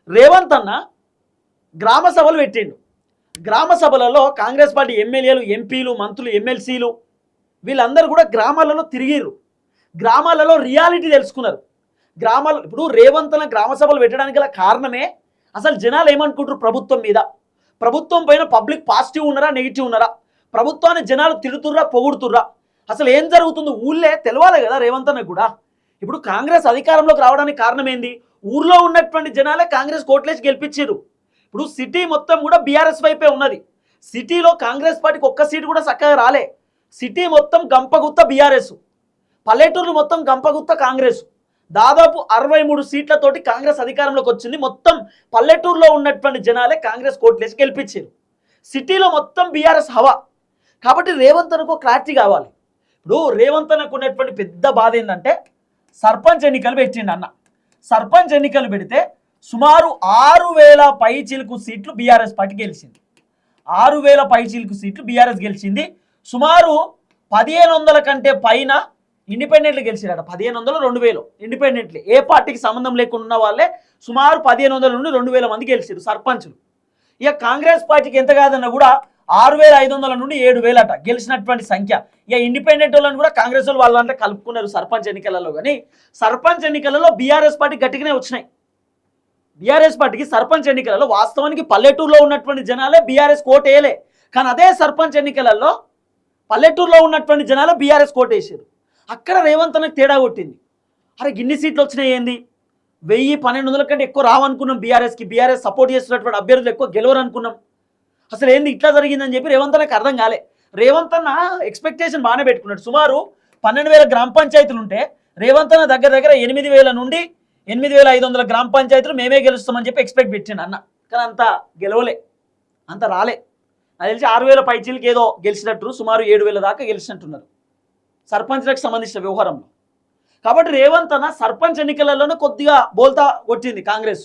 రేవంత్ అన్న గ్రామ సభలు పెట్టిండు. గ్రామ సభలలో కాంగ్రెస్ పార్టీ ఎమ్మెల్యేలు, ఎంపీలు, మంత్రులు, ఎమ్మెల్సీలు వీళ్ళందరూ కూడా గ్రామాలలో తిరిగిర్రు. గ్రామాలలో రియాలిటీ తెలుసుకున్నారు. ఇప్పుడు రేవంత్ అన్న గ్రామ సభలు పెట్టడానికి గల కారణమే అసలు జనాలు ఏమనుకుంటారు ప్రభుత్వం మీద, ప్రభుత్వం పైన పబ్లిక్ పాజిటివ్ ఉన్నారా నెగిటివ్ ఉన్నారా, ప్రభుత్వాన్ని జనాలు తిడుతుర్రా పొగుడుతుర్రా, అసలు ఏం జరుగుతుందో ఊళ్ళే తెలవాలి కదా రేవంత్ అన్న కూడా. ఇప్పుడు కాంగ్రెస్ అధికారంలోకి రావడానికి కారణం ఏంది? ఊర్లో ఉన్నటువంటి జనాలే కాంగ్రెస్ కోట్లేసి గెలిపించారు. ఇప్పుడు సిటీ మొత్తం కూడా బీఆర్ఎస్ వైపే ఉన్నది. సిటీలో కాంగ్రెస్ పార్టీకి ఒక్క సీటు కూడా చక్కగా రాలే. సిటీ మొత్తం గంపగుత్త బీఆర్ఎస్, పల్లెటూర్లు మొత్తం గంపగుత్త కాంగ్రెస్. దాదాపు 63 సీట్లతోటి కాంగ్రెస్ అధికారంలోకి వచ్చింది. మొత్తం పల్లెటూరులో ఉన్నటువంటి జనాలే కాంగ్రెస్ కోట్లేసి గెలిపించారు. సిటీలో మొత్తం బీఆర్ఎస్ హవా. కాబట్టి రేవంత్ అన్నకు క్లారిటీ కావాలి. ఇప్పుడు రేవంత్ అన్నకు ఉన్నటువంటి పెద్ద బాధ ఏంటంటే సర్పంచ్ ఎన్నికలు పెట్టిండు అన్న. సర్పంచ్ ఎన్నికలు పెడితే సుమారు 6000 పైచిలుకు సీట్లు బీఆర్ఎస్ పార్టీ గెలిచింది. 6000 పైచిలుకు సీట్లు బీఆర్ఎస్ గెలిచింది. సుమారు 1500 కంటే పైన ఇండిపెండెంట్లు గెలిచారట. 1500, 2000 ఇండిపెండెంట్లీ, ఏ పార్టీకి సంబంధం లేకుండా ఉన్న వాళ్ళే సుమారు 1500 నుండి 2000 మంది గెలిచారు సర్పంచులు. ఇక కాంగ్రెస్ పార్టీకి ఎంత కాదన్నా కూడా 6500 నుండి 7000 అట గెలిచినటువంటి సంఖ్య. ఇక ఇండిపెండెంట్ వాళ్ళని కూడా కాంగ్రెస్ వాళ్ళు వాళ్ళ దాంట్లో కలుపుకున్నారు సర్పంచ్ ఎన్నికలలో. కానీ సర్పంచ్ ఎన్నికలలో బీఆర్ఎస్ పార్టీ గట్టిగానే వచ్చినాయి. బీఆర్ఎస్ పార్టీకి సర్పంచ్ ఎన్నికలలో వాస్తవానికి పల్లెటూరులో ఉన్నటువంటి జనాలే బీఆర్ఎస్ కోట్ వేయలే. కానీ అదే సర్పంచ్ ఎన్నికలలో పల్లెటూరులో ఉన్నటువంటి జనాలే బీఆర్ఎస్ కోట్ వేసారు. అక్కడ రేవంత్ అన్నకు తేడా కొట్టింది. అరే గిన్ని సీట్లు వచ్చినాయి ఏంది, 1000-1200 కంటే ఎక్కువ రావనుకున్నాం బీఆర్ఎస్కి. బీఆర్ఎస్ సపోర్ట్ చేస్తున్నటువంటి అభ్యర్థులు ఎక్కువ గెలవరు అనుకున్నాం. అసలు ఏంది ఇట్లా జరిగిందని చెప్పి రేవంత్ అన్నకు అర్థం కాలే. రేవంత్ అన్న ఎక్స్పెక్టేషన్ బాగానే పెట్టుకున్నాడు. సుమారు 12000 గ్రామ పంచాయతీలు ఉంటే రేవంత్ అన్న దగ్గర 8000 నుండి 8500 గ్రామ పంచాయతీలు మేమే గెలుస్తామని చెప్పి ఎక్స్పెక్ట్ పెట్టిండు అన్న. కానీ అంత గెలవలే, అంత రాలే. నాకు తెలిసి 6000 పైచీలకి ఏదో గెలిచినట్టు సుమారు 7000 దాకా గెలిచినట్టున్నారు సర్పంచ్లకు సంబంధించిన వ్యవహారంలో. కాబట్టి రేవంత్ అన్న సర్పంచ్ ఎన్నికలలోనే కొద్దిగా బోల్తా కొట్టింది కాంగ్రెస్.